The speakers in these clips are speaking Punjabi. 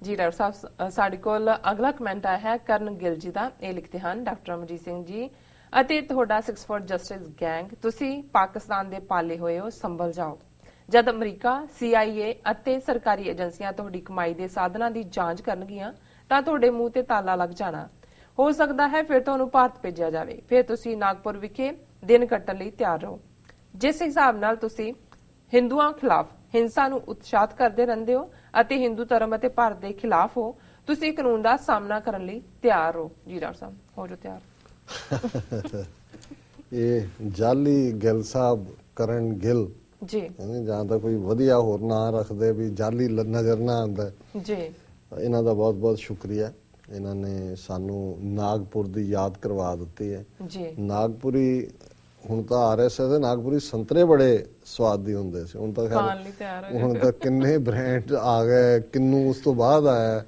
जी डॉक्टर साहब साडे कोल अगला कमेंट आया है करण गिल जी का। ये लिखते हैं डॉक्टर अमरजीत सिंह जी ਅਤੇ ਤੁਹਾਡਾ 6 ਫॉर ਜਸਟਿਸ ਗੈਂਗ ਤੁਸੀਂ ਪਾਕਿਸਤਾਨ ਦੇ ਪਾਲੇ ਹੋਏ ਹੋ ਸੰਭਲ ਜਾਓ। ਜਦ ਅਮਰੀਕਾ CIA ਅਤੇ ਸਰਕਾਰੀ ਏਜੰਸੀਆਂ ਤੁਹਾਡੀ ਕਮਾਈ ਦੇ ਸਾਧਨਾਂ ਦੀ ਜਾਂਚ ਕਰਨਗੀਆਂ ਤਾਂ ਤੁਹਾਡੇ ਮੂੰਹ ਤੇ ਤਾਲਾ ਲੱਗ ਜਾਣਾ। ਹੋ ਸਕਦਾ ਹੈ ਫਿਰ ਤੁਹਾਨੂੰ ਭਾਰਤ ਭੇਜਿਆ ਜਾਵੇ। ਫਿਰ ਤੁਸੀਂ ਨਾਗਪੁਰ ਵਿਖੇ ਦਿਨ ਕੱਟਣ ਲਈ ਤਿਆਰ ਰਹੋ। ਜਿਸ ਹਿਸਾਬ ਨਾਲ ਤੁਸੀਂ ਹਿੰਦੂਆਂ ਖਿਲਾਫ ਹਿੰਸਾ ਨੂੰ ਉਤਸ਼ਾਹਿਤ ਕਰਦੇ ਰਹਿੰਦੇ ਹੋ ਅਤੇ ਹਿੰਦੂ ਧਰਮ ਅਤੇ ਭਾਰਤ ਦੇ ਖਿਲਾਫ ਹੋ, ਤੁਸੀਂ ਕਾਨੂੰਨ ਦਾ ਸਾਹਮਣਾ ਕਰਨ ਲਈ ਤਿਆਰ ਹੋ। ਜੀ ਡਾਕਟਰ ਸਾਹਿਬ ਹੋ ਜੋ ਤਿਆਰ। ਇਹ ਜਾਲੀ ਗਿੱਲ ਸਾਹਿਬ ਕਰਨ ਗਿੱਲ ਜੀ ਜਾਂ ਤਾਂ ਕੋਈ ਵਧੀਆ ਹੋਰ ਨਾਂ ਰੱਖਦੇ ਵੀ ਜਾਲੀ ਨਜ਼ਰ ਨਾ ਆਉਂਦਾ ਜੀ। ਇਹਨਾਂ ਦਾ ਬਹੁਤ ਬਹੁਤ ਸ਼ੁਕਰੀਆ। ਇਹਨਾਂ ਨੇ ਸਾਨੂੰ ਨਾਗਪੁਰ ਦੀ ਯਾਦ ਕਰਵਾ ਦਿੱਤੀ ਹੈ ਜੀ। ਨਾਗਪੁਰੀ ਹੁਣ ਤਾਂ RSS ਦੇ ਨਾਗਪੁਰੀ ਸੰਤਰੇ ਬੜੇ ਸਵਾਦੀ ਹੁੰਦੇ ਸੀ। ਹੁਣ ਤਾਂ ਹੁਣ ਤਾਂ ਕਿੰਨੇ ਬ੍ਰਾਂਡ ਆ ਗਏ, ਕਿੰਨੂ ਉਸ ਤੋਂ ਬਾਅਦ ਆਇਆ,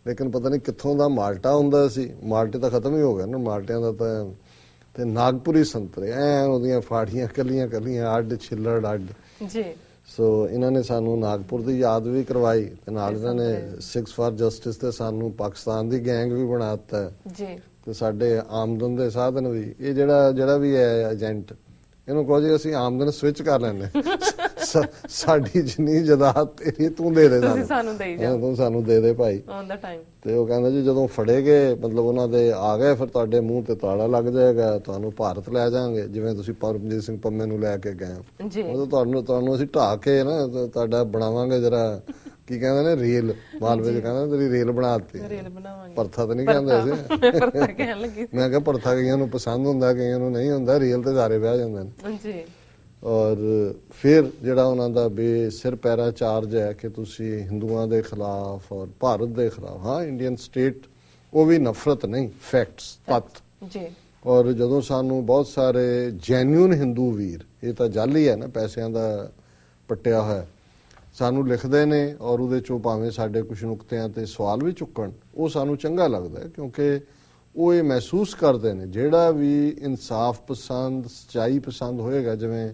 ਲੇਕਿਨ ਪਤਾ ਨਹੀਂ ਕਿੱਥੋਂ ਦਾ ਮਾਲਟਾ ਹੁੰਦਾ ਸੀ। ਮਾਲਟੇ ਤਾਂ ਖਤਮ ਹੀ ਹੋ ਗਏ ਨਾ ਮਾਲਟਿਆਂ ਦਾ ਤਾਂ। ਤੇ ਨਾਗਪੁਰੀ ਸੰਤਰੇ ਐ ਉਹਦੀਆਂ ਫਾੜੀਆਂ ਕੱਲੀਆਂ ਕੱਲੀਆਂ ਅੱਡ ਛਿੱਲੜ ਅੱਡ ਜੀ। ਸੋ ਇਹਨਾਂ ਨੇ ਸਾਨੂੰ ਨਾਗਪੁਰ ਦੀ ਯਾਦ ਵੀ ਕਰਵਾਈ ਤੇ ਨਾਲ ਇਹਨਾਂ ਨੇ 6 ਫॉर ਜਸਟਿਸ ਤੇ ਸਾਨੂੰ ਪਾਕਿਸਤਾਨ ਦੀ ਗੈਂਗ ਵੀ ਬਣਾ ਦਿੱਤਾ ਜੀ। ਤੇ ਸਾਡੇ ਆਮਦਨ ਦੇ ਸਾਧਨ ਵੀ ਇਹ ਜਿਹੜਾ ਵੀ ਹੈ ਏਜੰਟ ਇਹਨੂੰ ਕਹੋ ਜੀ ਅਸੀਂ ਆਮਦਨ ਸਵਿਚ ਕਰ ਲੈਣੇ ਸਾਡੀ ਜਿੰਨੀ ਜਾਇਦਾਦ ਤੇਰੀ ਤੂੰ ਦੇ ਦੇ ਸਾਨੂੰ ਤੂੰ ਸਾਨੂੰ ਦੇ ਦੇ ਭਾਈ ਔਨ ਦਾ ਟਾਈਮ। ਤੇ ਉਹ ਕਹਿੰਦਾ ਜੀ ਜਦੋਂ ਫੜੇ ਗਏ ਮਤਲਬ ਉਹਨਾਂ ਦੇ ਆ ਗਏ ਫਿਰ ਤੁਹਾਡੇ ਮੂੰਹ ਤੇ ਤਾਲਾ ਲੱਗ ਜਾਏਗਾ, ਤੁਹਾਨੂੰ ਭਾਰਤ ਲੈ ਜਾਾਂਗੇ ਜਿਵੇਂ ਤੁਸੀਂ ਪਰਮਜੀਤ ਸਿੰਘ ਪੰਮੇ ਨੂੰ ਲੈ ਕੇ ਗਏ। ਤੁਹਾਨੂੰ ਅਸੀਂ ਢਾਹ ਕੇ ਨਾ ਤੁਹਾਡਾ ਬਣਾਵਾਂਗੇ ਜਰਾ ਕੀ ਕਹਿੰਦੇ ਨੇ ਰੇਲ ਮਾਲਵੇ ਚ ਕਹਿੰਦੇ ਤੇਰੀ ਰੇਲ ਬਣਾ ਦਿੱਤੀ। ਪਰਥਾ ਤਾਂ ਨਹੀਂ ਕਹਿੰਦੇ ਸੀ। ਮੈਂ ਕਿਹਾ ਪਰਥਾ ਕਈਆਂ ਨੂੰ ਪਸੰਦ ਹੁੰਦਾ ਕਈਆਂ ਨੂੰ ਨਹੀਂ ਹੁੰਦਾ, ਰੇਲ ਤੇ ਸਾਰੇ ਬਹਿ ਜਾਂਦੇ ਨੇ। ਔਰ ਫਿਰ ਜਿਹੜਾ ਉਹਨਾਂ ਦਾ ਬੇਸਿਰ ਪੈਰਾ ਚਾਰਜ ਹੈ ਕਿ ਤੁਸੀਂ ਹਿੰਦੂਆਂ ਦੇ ਖਿਲਾਫ ਔਰ ਭਾਰਤ ਦੇ ਖਿਲਾਫ, ਹਾਂ ਇੰਡੀਅਨ ਸਟੇਟ ਉਹ ਵੀ ਨਫ਼ਰਤ ਨਹੀਂ ਫੈਕਟਸ ਤੱਤ। ਔਰ ਜਦੋਂ ਸਾਨੂੰ ਬਹੁਤ ਸਾਰੇ ਜੈਨੂਇਨ ਹਿੰਦੂ ਵੀਰ, ਇਹ ਤਾਂ ਜਾਲੀ ਹੈ ਨਾ ਪੈਸਿਆਂ ਦਾ ਪੱਟਿਆ ਹੋਇਆ, ਸਾਨੂੰ ਲਿਖਦੇ ਨੇ ਔਰ ਉਹਦੇ ਚੋਂ ਭਾਵੇਂ ਸਾਡੇ ਕੁਝ ਨੁਕਤਿਆਂ ਤੇ ਸਵਾਲ ਵੀ ਚੁੱਕਣ, ਉਹ ਸਾਨੂੰ ਚੰਗਾ ਲੱਗਦਾ ਕਿਉਂਕਿ ਉਹ ਇਹ ਮਹਿਸੂਸ ਕਰਦੇ ਨੇ ਜਿਹੜਾ ਵੀ ਇਨਸਾਫ ਪਸੰਦ ਸੱਚਾਈ ਪਸੰਦ ਹੋਏਗਾ। ਜਿਵੇਂ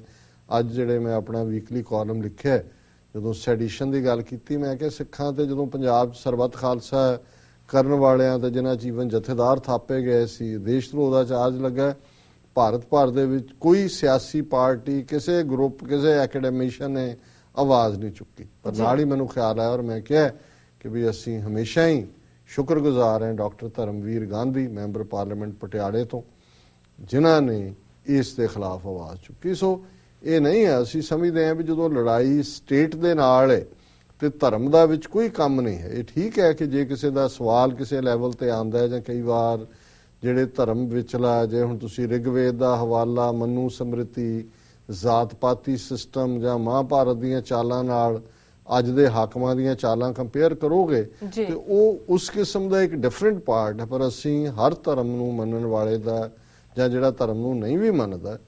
ਅੱਜ ਜਿਹੜੇ ਮੈਂ ਆਪਣਾ ਵੀਕਲੀ ਕਾਲਮ ਲਿਖਿਆ ਜਦੋਂ ਸੈਡੀਸ਼ਨ ਦੀ ਗੱਲ ਕੀਤੀ, ਮੈਂ ਕਿਹਾ ਸਿੱਖਾਂ ਤੇ ਜਦੋਂ ਪੰਜਾਬ 'ਚ ਸਰਬੱਤ ਖਾਲਸਾ ਕਰਨ ਵਾਲਿਆਂ ਤੇ ਜਿਨ੍ਹਾਂ ਜੀਵਨ ਜਥੇਦਾਰ ਥਾਪੇ ਗਏ ਸੀ, ਦੇਸ਼ ਧਰੋਹ ਦਾ ਚਾਰਜ ਲੱਗਾ, ਭਾਰਤ ਭਰ ਦੇ ਵਿੱਚ ਕੋਈ ਸਿਆਸੀ ਪਾਰਟੀ ਕਿਸੇ ਗਰੁੱਪ ਕਿਸੇ ਐਕੈਡਮਿਸ਼ਨ ਨੇ ਆਵਾਜ਼ ਨਹੀਂ ਚੁੱਕੀ। ਪਰ ਨਾਲ ਹੀ ਮੈਨੂੰ ਖਿਆਲ ਆਇਆ ਔਰ ਮੈਂ ਕਿਹਾ ਕਿ ਵੀ ਅਸੀਂ ਹਮੇਸ਼ਾ ਹੀ ਸ਼ੁਕਰਗੁਜ਼ਾਰ ਹਾਂ doctor Dharamvir Gandhi member parliament ਪਟਿਆਲੇ ਤੋਂ ਜਿਨ੍ਹਾਂ ਨੇ ਇਸ ਦੇ ਖਿਲਾਫ ਆਵਾਜ਼ ਚੁੱਕੀ। ਸੋ ਇਹ ਨਹੀਂ ਹੈ, ਅਸੀਂ ਸਮਝਦੇ ਹਾਂ ਵੀ ਜਦੋਂ ਲੜਾਈ ਸਟੇਟ ਦੇ ਨਾਲ ਹੈ ਤੇ ਧਰਮ ਦਾ ਵਿੱਚ ਕੋਈ ਕੰਮ ਨਹੀਂ ਹੈ। ਇਹ ਠੀਕ ਹੈ ਕਿ ਜੇ ਕਿਸੇ ਦਾ ਸਵਾਲ ਕਿਸੇ ਲੈਵਲ ਤੇ ਆਉਂਦਾ ਹੈ ਜਾਂ ਕਈ ਵਾਰ ਜਿਹੜੇ ਧਰਮ ਵਿਚਲਾ, ਜੇ ਹੁਣ ਤੁਸੀਂ ਰਿਗਵੇਦ ਦਾ ਹਵਾਲਾ ਮਨੂ ਸਮ੍ਰਿਤੀ ਜਾਤ ਪਾਤੀ ਸਿਸਟਮ ਜਾਂ ਮਹਾਭਾਰਤ ਦੀਆਂ ਚਾਲਾਂ ਨਾਲ ਅੱਜ ਦੇ ਹਾਕਮਾਂ ਦੀਆਂ ਚਾਲਾਂ ਕੰਪੇਅਰ ਕਰੋਗੇ ਤੇ ਉਹ ਉਸ ਕਿਸਮ ਦਾ ਇੱਕ ਡਿਫਰੈਂਟ ਪਾਰਟ ਹੈ। ਪਰ ਅਸੀਂ ਹਰ ਧਰਮ ਨੂੰ ਮੰਨਣ ਵਾਲੇ ਦਾ ਜਾਂ ਜਿਹੜਾ ਧਰਮ ਨੂੰ ਨਹੀਂ ਵੀ ਮੰਨਦਾ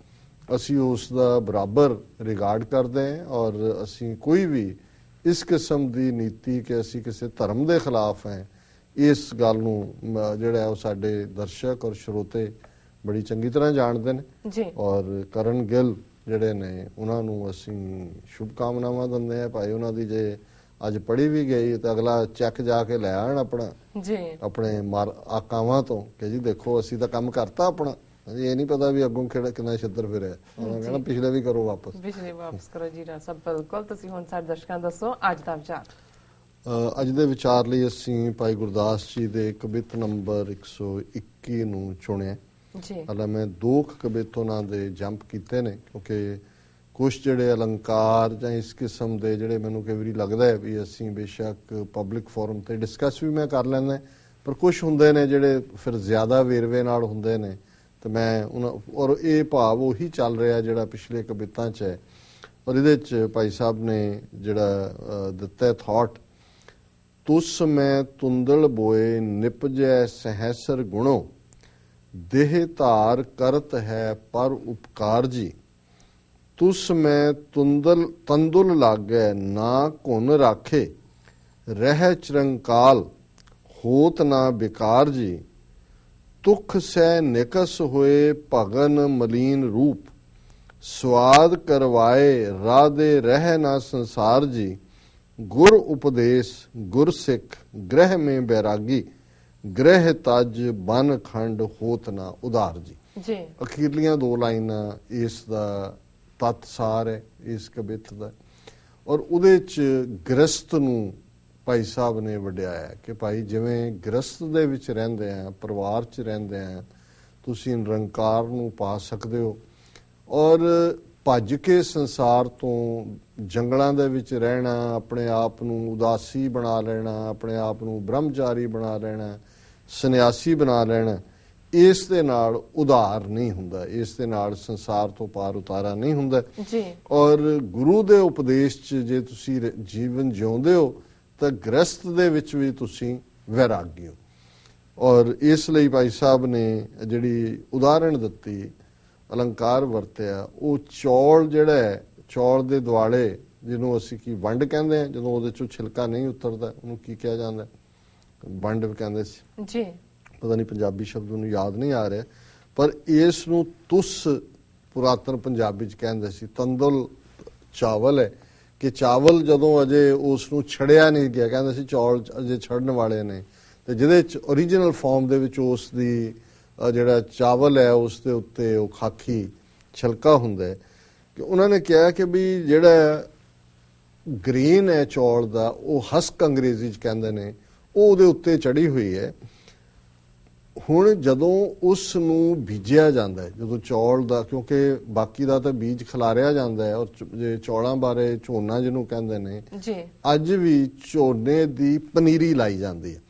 ਅਸੀਂ ਉਸ ਦਾ ਬਰਾਬਰ ਰਿਗਾਰਡ ਕਰਦੇ ਹਾਂ। ਔਰ ਅਸੀਂ ਕੋਈ ਵੀ ਇਸ ਕਿਸਮ ਦੀ ਨੀਤੀ ਕਿ ਅਸੀਂ ਕਿਸੇ ਧਰਮ ਦੇ ਖਿਲਾਫ ਹੈ, ਇਸ ਗੱਲ ਨੂੰ ਜਿਹੜਾ ਉਹ ਸਾਡੇ ਦਰਸ਼ਕ ਔਰ ਸਰੋਤੇ ਬੜੀ ਚੰਗੀ ਤਰ੍ਹਾਂ ਜਾਣਦੇ ਨੇ। ਔਰ ਕਰਨ ਗਿੱਲ ਜਿਹੜੇ ਨੇ ਉਹਨਾਂ ਨੂੰ ਅਸੀਂ ਸ਼ੁਭ ਕਾਮਨਾਵਾਂ ਦਿੰਦੇ ਆ ਭਾਈ। ਉਹਨਾਂ ਦੀ ਜੇ ਅੱਜ ਪੜ੍ਹੀ ਵੀ ਗਈ ਤਾਂ ਅਗਲਾ ਚੈੱਕ ਜਾ ਕੇ ਲੈ ਆਣ ਆਪਣਾ ਆਪਣੇ ਆਕਾਵਾਂ ਤੋਂ ਕਿ ਜੀ ਦੇਖੋ ਅਸੀਂ ਤਾਂ ਕੰਮ ਕਰਤਾ ਆਪਣਾ। ਇਹ ਨਹੀਂ ਪਤਾ ਵੀ ਅੱਗੋਂ ਕਿੰਨਾ ਛਿੱਤਰ ਫਿਰਿਆ, ਉਹਨਾਂ ਕਹਿਣਾ ਪਿਛਲੇ ਵੀ ਕਰੋ ਵਾਪਸ ਕਰੋ। ਜੀ ਸਭ ਬਿਲਕੁਲ। ਤੁਸੀਂ ਹੁਣ ਸਾਡੇ ਦਰਸ਼ਕਾਂ ਦੱਸੋ ਅੱਜ ਦਾ ਵਿਚਾਰ। ਅੱਜ ਦੇ ਵਿਚਾਰ ਲਈ ਅਸੀਂ ਭਾਈ ਗੁਰਦਾਸ ਜੀ ਦੇ ਕਵਿਤ ਨੰਬਰ 121 ਨੂੰ ਚੁਣਿਆ। ਹਾਲਾਂ ਮੈਂ 2 ਕਵਿਤ ਉਹਨਾਂ ਦੇ ਜੰਪ ਕੀਤੇ ਨੇ ਕਿਉਂਕਿ ਕੁਝ ਜਿਹੜੇ ਅਲੰਕਾਰ ਜਾਂ ਇਸ ਕਿਸਮ ਦੇ ਜਿਹੜੇ ਮੈਨੂੰ ਕਈ ਵਾਰੀ ਲੱਗਦਾ ਹੈ ਵੀ ਅਸੀਂ ਬੇਸ਼ੱਕ ਪਬਲਿਕ ਫੋਰਮ ਤੇ ਡਿਸਕਸ ਵੀ ਮੈਂ ਕਰ ਲੈਂਦਾ, ਪਰ ਕੁਝ ਹੁੰਦੇ ਨੇ ਜਿਹੜੇ ਫਿਰ ਜ਼ਿਆਦਾ ਵੇਰਵੇ ਨਾਲ ਹੁੰਦੇ ਨੇ ਤੇ ਮੈਂ ਉਹਨਾਂ ਔਰ ਇਹ ਭਾਵ ਉਹੀ ਚੱਲ ਰਿਹਾ ਜਿਹੜਾ ਪਿਛਲੇ ਕਵਿਤਾਂ 'ਚ ਹੈ। ਔਰ ਇਹਦੇ 'ਚ ਭਾਈ ਸਾਹਿਬ ਨੇ ਜਿਹੜਾ ਦਿੱਤਾ ਥਾਟ, ਤੁਸ ਮੈਂ ਤੁੰਦਲ ਬੋਏ ਨਿਪਜੈ ਸਹਸਰ ਗੁਣੋ, ਦੇਹ ਧਾਰ ਕਰਤ ਹੈ ਪਰ ਉਪਕਾਰ ਜੀ। ਤੁਸ ਮੈਂ ਤੰਦੁਲ ਲਾਗੈ ਨਾ ਘੁਨ ਰਾਖੇ, ਰਹਿ ਚਰੰਕਾਲ ਹੋਤ ਨਾ ਬਿਕਾਰ ਜੀ। ਤੁਖ ਸੈ ਨਿਕਸ ਹੋਏ ਭਗਨ ਮਲੀਨ ਰੂਪ, ਸਵਾਦ ਕਰਵਾਏ ਰਾਧੇ ਰਹਿ ਨਾ ਸੰਸਾਰ ਜੀ। गुर उपदेश गुर सिख ग्रह में बैरागी ग्रह तज बन खंड होत ना उधार जी। अखीरलियां दो लाइनां इस दा तत् सार है इस कवित दा, और उहदे च गृहस्थ नूं भाई साहब ने वड्याया कि भाई जिवें गृहस्थ दे विच रहिंदे आ, परिवार च रहिंदे आ, तुसीं निरंकार नूं पा सकदे हो, और भज के संसार तो जंगलों दे विच रहना, अपने आप नूं उदासी बना लेना, अपने आप नूं ब्रह्मचारी बना लेना, सन्यासी बना लेना, इस दे नाल उधार नहीं हुंदा, इस दे नाल संसार तो पार उतारा नहीं हुंदा जी। और गुरु दे उपदेश च जे तुसीं जीवन जिउंदे हो तां गृहस्थ दे विच भी तुसीं वैरागी हो। और इसलिए भाई साहब ने जिहड़ी उदाहरण दित्ती, अलंकार वरतिया, वो चौल जिहड़ा है, चौल दे दुआले जिन्हों असीं की वंड कहंदे आ, जदों उहदे चों छिलका नहीं उतरदा उहनूं की कहा जांदा, वंड कहंदे सी जी, पता नहीं पंजाबी शब्द मैनूं याद नहीं आ रहा, पर इस नूं तुस पुरातन पंजाबी च कहंदे सी। तंदुल चावल है कि चावल जदों अजे उस नूं छड़िया नहीं गया, कहंदे सी चौल अजे छड़न वाले ने, ते जिहदे च ओरीजिनल फॉर्म दे विच उस दी ਜਿਹੜਾ ਚਾਵਲ ਹੈ ਉਸ ਦੇ ਉੱਤੇ ਉਹ ਖਾਕੀ ਛਲਕਾ ਹੁੰਦਾ ਹੈ, ਕਿ ਉਹਨਾਂ ਨੇ ਕਿਹਾ ਕਿ ਵੀ ਜਿਹੜਾ ਗ੍ਰੀਨ ਹੈ ਚੌਲ ਦਾ, ਉਹ ਹਸਕ ਅੰਗਰੇਜ਼ੀ 'ਚ ਕਹਿੰਦੇ ਨੇ, ਉਹ ਉਹਦੇ ਉੱਤੇ ਚੜੀ ਹੋਈ ਹੈ। ਹੁਣ ਜਦੋਂ ਉਸ ਨੂੰ ਬੀਜਿਆ ਜਾਂਦਾ ਹੈ, ਜਦੋਂ ਚੌਲ ਦਾ, ਕਿਉਂਕਿ ਬਾਕੀ ਦਾ ਤਾਂ ਬੀਜ ਖਿਲਾਰਿਆ ਜਾਂਦਾ ਹੈ, ਔਰ ਜੇ ਚੌਲਾਂ ਬਾਰੇ ਝੋਨਾ ਜਿਹਨੂੰ ਕਹਿੰਦੇ ਨੇ ਜੀ, ਅੱਜ ਵੀ ਝੋਨੇ ਦੀ ਪਨੀਰੀ ਲਾਈ ਜਾਂਦੀ ਹੈ,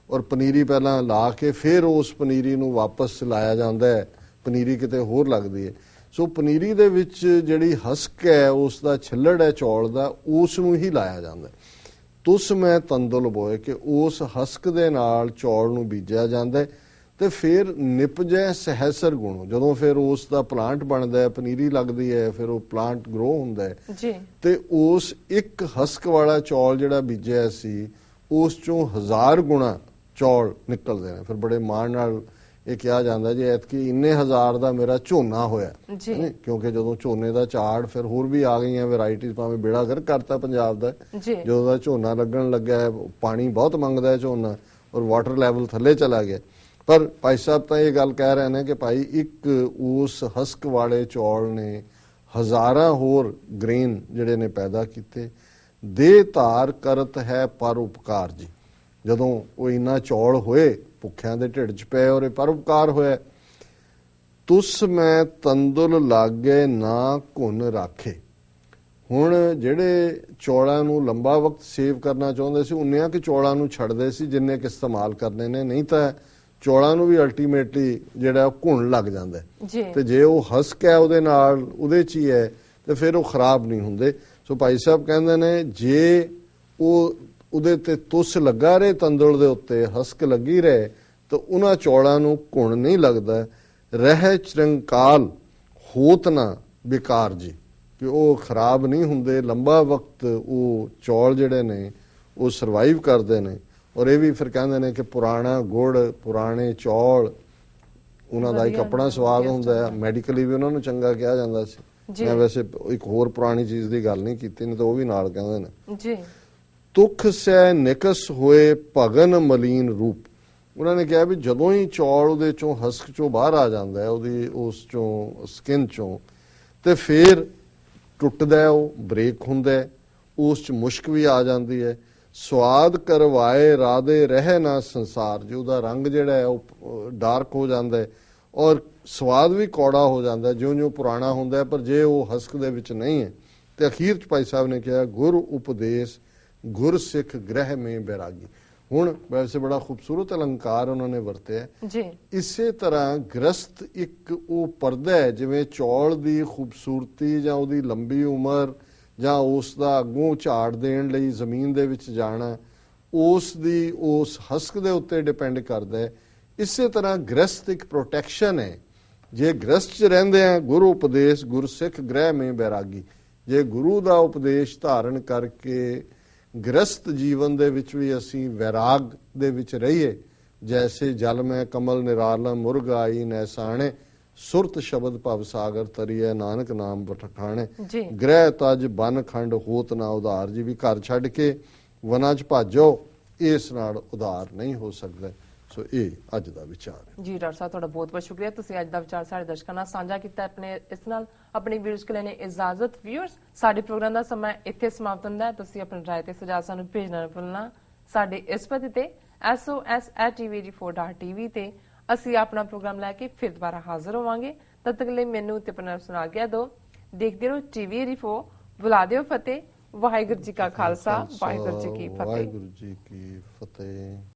और पनीरी पहला ला के फिर उस पनीरी नूं वापस लाया जाता है, पनीरी किते होर लगदी है। सो पनीरी दे विच जिहड़ी हस्क है, उस दा छिल्लड़ है चौल दा, उस नूं ही लाया जाता है। तुस मैं तंदुल बोए कि उस हस्क दे नाल चौल नूं बीजिया जाता है, ते फिर निपजै सहसर गुणों, जदों फिर उस दा प्लांट बनदा है, पनीरी लगदी है, फिर वो प्लांट ग्रो हुंदा है जी, ते उस एक हस्क वाला चौल जिहड़ा बीजिया सी उस चों 1000 गुणा चौल निकलते हैं। फिर बड़े मान नाल ये कहा जाता है जी ऐतकी इन्ने 1000 का मेरा झोना होया, क्योंकि जो झोने का झाड़ फिर होर भी आ गई वैरायटीज, भावें बेड़ा गर्क करता पंजाब का, जो झोना लगन लग्या है, पानी बहुत मंगदा है झोना, और वाटर लैवल थले चला गया। पर भाई साहब तो ये गल कह रहे हैं कि भाई एक उस हस्क वाले चौल ने 1000 होर ग्रेन जिहड़े ने पैदा किए। दे धार करत है पर उपकार जी, जदों वो इन्ना चौल होए भुखियां दे ढिड च पे और परोपकार होया। तुस मैं तंदुल लागे ना घुन राखे। हुण जिहड़े चौलां नूं लंबा वक्त सेव करना चाहुंदे सी, उन्नियां कि चौलां नूं छड्डदे सी जिन्ने कि इस्तेमाल करने ने, नहीं तां चौलां नूं भी अल्टीमेटली जिहड़ा घुन लग जांदा है, ते जे वो हस्क है उहदे नाल उहदे च ही है ते फिर वो खराब नहीं हुंदे। सो भाई साहब कहंदे ने जे वो ਉਹਦੇ ਤੇ ਤੁਸ ਲੱਗਾ ਰਹੇ, ਤੰਦੁਲ ਦੇ ਉੱਤੇ ਹਸਕ ਲੱਗੀ ਰਹੇ, ਤਾਂ ਉਹਨਾਂ ਚੌਲਾਂ ਨੂੰ ਘੁਣ ਨਹੀਂ ਲੱਗਦਾ। ਰਹਿ ਚਿਰੰਕਾਲ ਹੋਤ ਨਾ ਬੇਕਾਰ ਜੀ, ਕਿ ਉਹ ਖਰਾਬ ਨਹੀਂ ਹੁੰਦੇ, ਲੰਬਾ ਵਕਤ ਉਹ ਚੌਲ ਜਿਹੜੇ ਨੇ ਉਹ ਸਰਵਾਈਵ ਕਰਦੇ ਨੇ। ਔਰ ਇਹ ਵੀ ਫਿਰ ਕਹਿੰਦੇ ਨੇ ਕਿ ਪੁਰਾਣਾ ਗੁੜ, ਪੁਰਾਣੇ ਚੌਲ, ਉਹਨਾਂ ਦਾ ਇੱਕ ਆਪਣਾ ਸਵਾਦ ਹੁੰਦਾ ਹੈ, ਮੈਡੀਕਲੀ ਵੀ ਉਹਨਾਂ ਨੂੰ ਚੰਗਾ ਕਿਹਾ ਜਾਂਦਾ ਸੀ। ਮੈਂ ਵੈਸੇ ਇੱਕ ਹੋਰ ਪੁਰਾਣੀ ਚੀਜ਼ ਦੀ ਗੱਲ ਨਹੀਂ ਕੀਤੀ, ਨਹੀਂ ਤਾਂ ਉਹ ਵੀ ਨਾਲ ਕਹਿੰਦੇ ਨੇ ਜੀ। ਤੁਖ ਸੈ ਨਿਕਸ ਹੋਏ ਭਗਨ ਮਲੀਨ ਰੂਪ। ਉਹਨਾਂ ਨੇ ਕਿਹਾ ਵੀ ਜਦੋਂ ਹੀ ਚੌਲ ਉਹਦੇ ਚੋਂ ਹਸਕ ਚੋਂ ਬਾਹਰ ਆ ਜਾਂਦਾ ਹੈ, ਉਹਦੀ ਉਸ ਚੋਂ ਸਕਿਨ ਚੋਂ, ਤੇ ਫਿਰ ਟੁੱਟਦਾ, ਉਹ ਬ੍ਰੇਕ ਹੁੰਦਾ, ਉਸ 'ਚ ਮੁਸ਼ਕ ਵੀ ਆ ਜਾਂਦੀ ਹੈ। ਸਵਾਦ ਕਰਵਾਏ ਰਾਧੇ ਰਹਿ ਨਾ ਸੰਸਾਰ ਜੀ, ਉਹਦਾ ਰੰਗ ਜਿਹੜਾ ਹੈ ਉਹ ਡਾਰਕ ਹੋ ਜਾਂਦਾ ਹੈ, ਔਰ ਸਵਾਦ ਵੀ ਕੌੜਾ ਹੋ ਜਾਂਦਾ ਜਿਉਂ-ਜਿਉਂ ਪੁਰਾਣਾ ਹੁੰਦਾ। ਪਰ ਜੇ ਉਹ ਹਸਕ ਦੇ ਵਿੱਚ ਨਹੀਂ ਹੈ, ਤੇ ਅਖੀਰ 'ਚ ਭਾਈ ਸਾਹਿਬ ਨੇ ਕਿਹਾ ਗੁਰ ਉਪਦੇਸ਼ ਗੁਰ ਸਿੱਖ ਗ੍ਰਹਿ ਮੇਂ ਬੈਰਾਗੀ। ਹੁਣ ਵੈਸੇ ਬੜਾ ਖੂਬਸੂਰਤ ਅਲੰਕਾਰ ਉਹਨਾਂ ਨੇ ਵਰਤਿਆ ਜੀ। ਇਸੇ ਤਰ੍ਹਾਂ ਗ੍ਰਸਤ ਇੱਕ ਉਹ ਪਰਦਾ ਹੈ, ਜਿਵੇਂ ਚੌਲ ਦੀ ਖੂਬਸੂਰਤੀ ਜਾਂ ਉਹਦੀ ਲੰਬੀ ਉਮਰ ਜਾਂ ਉਸ ਦਾ ਅੱਗੋਂ ਝਾੜ ਦੇਣ ਲਈ ਜ਼ਮੀਨ ਦੇ ਵਿੱਚ ਜਾਣਾ, ਉਸ ਦੀ ਉਸ ਹਸਕ ਦੇ ਉੱਤੇ ਡਿਪੈਂਡ ਕਰਦਾ ਹੈ। ਇਸੇ ਤਰ੍ਹਾਂ ਗ੍ਰਸਤ ਇੱਕ ਪ੍ਰੋਟੈਕਸ਼ਨ ਹੈ। ਜੇ ਗ੍ਰਸਤ 'ਚ ਰਹਿੰਦੇ ਆ, ਗੁਰੂ ਉਪਦੇਸ਼ ਗੁਰ ਸਿੱਖ ਗ੍ਰਹਿ ਮੇਂ ਬੈਰਾਗੀ, ਜੇ ਗੁਰੂ ਦਾ ਉਪਦੇਸ਼ ਧਾਰਨ ਕਰਕੇ ਗ੍ਰਸਤ ਜੀਵਨ ਦੇ ਵਿੱਚ ਵੀ ਅਸੀਂ ਵੈਰਾਗ ਦੇ ਵਿੱਚ ਰਹੀਏ, ਜੈਸੇ ਜਲ ਮੈਂ ਕਮਲ ਨਿਰਾਲਾ ਮੁਰਗ ਆਈ ਨੈਸਾਣੇ, ਸੁਰਤ ਸ਼ਬਦ ਭਵ ਸਾਗਰ ਤਰੀਐ ਨਾਨਕ ਨਾਮ ਬਠਖਾਣੇ ਜੀ ਗ੍ਰਹਿ ਤਜ ਬਨ ਖੰਡ ਹੋਤ ਨਾ ਉਧਾਰ ਜੀ ਵੀ ਘਰ ਛੱਡ ਕੇ ਵਨਾਂ 'ਚ ਭਾਜੋ ਇਸ ਨਾਲ ਉਧਾਰ ਨਹੀਂ ਹੋ ਸਕਦਾ। ਸੋ ਇਹ ਅੱਜ ਦਾ ਵਿਚਾਰ ਹੈ ਜੀ ਡਾਕਟਰ ਸਾਹਿਬ ਤੁਹਾਡਾ ਬਹੁਤ ਬਹੁਤ ਸ਼ੁਕਰੀਆ, ਤੁਸੀਂ ਅੱਜ ਦਾ ਵਿਚਾਰ ਸਾਡੇ ਦਰਸ਼ਕਾਂ ਨਾਲ ਸਾਂਝਾ ਕੀਤਾ। ਆਪਣੇ ਇਸ ਨਾਲ ਆਪਣੀ ਵੀਡੀਓਜ਼ ਕੋਲ ਲੈਣੇ ਇਜਾਜ਼ਤ। ਵਿਊਅਰਸ, ਸਾਡੇ ਪ੍ਰੋਗਰਾਮ ਦਾ ਸਮਾਂ ਇੱਥੇ ਸਮਾਪਤ ਹੁੰਦਾ ਹੈ। ਤੁਸੀਂ ਆਪਣੀ ਰਾਏ ਤੇ ਸੁਝਾਅ ਸਾਨੂੰ ਭੇਜਣਾ ਨਾ ਭੁੱਲਣਾ। ਸਾਡੇ ਇਸ ਪਤੇ ਤੇ sos@tvg4.tv ਤੇ ਅਸੀਂ ਆਪਣਾ ਪ੍ਰੋਗਰਾਮ ਲੈ ਕੇ ਫਿਰ ਦੁਬਾਰਾ ਹਾਜ਼ਰ ਹੋਵਾਂਗੇ। ਤਦ ਤੱਕ ਲਈ ਮੈਨੂੰ ਤੇ ਆਪਣਾ ਸੁਣਾ ਗਿਆ ਦੋ। ਦੇਖਦੇ ਰਹੋ TV84। ਬੁਲਾ ਦਿਓ ਫਤਿਹ। ਵਾਹਿਗੁਰੂ ਜੀ ਕਾ ਖਾਲਸਾ, ਵਾਹਿਗੁਰੂ ਜੀ ਕੀ ਫਤਿਹ। ਵਾਹਿਗੁਰੂ ਜੀ ਕੀ ਫਤਿਹ।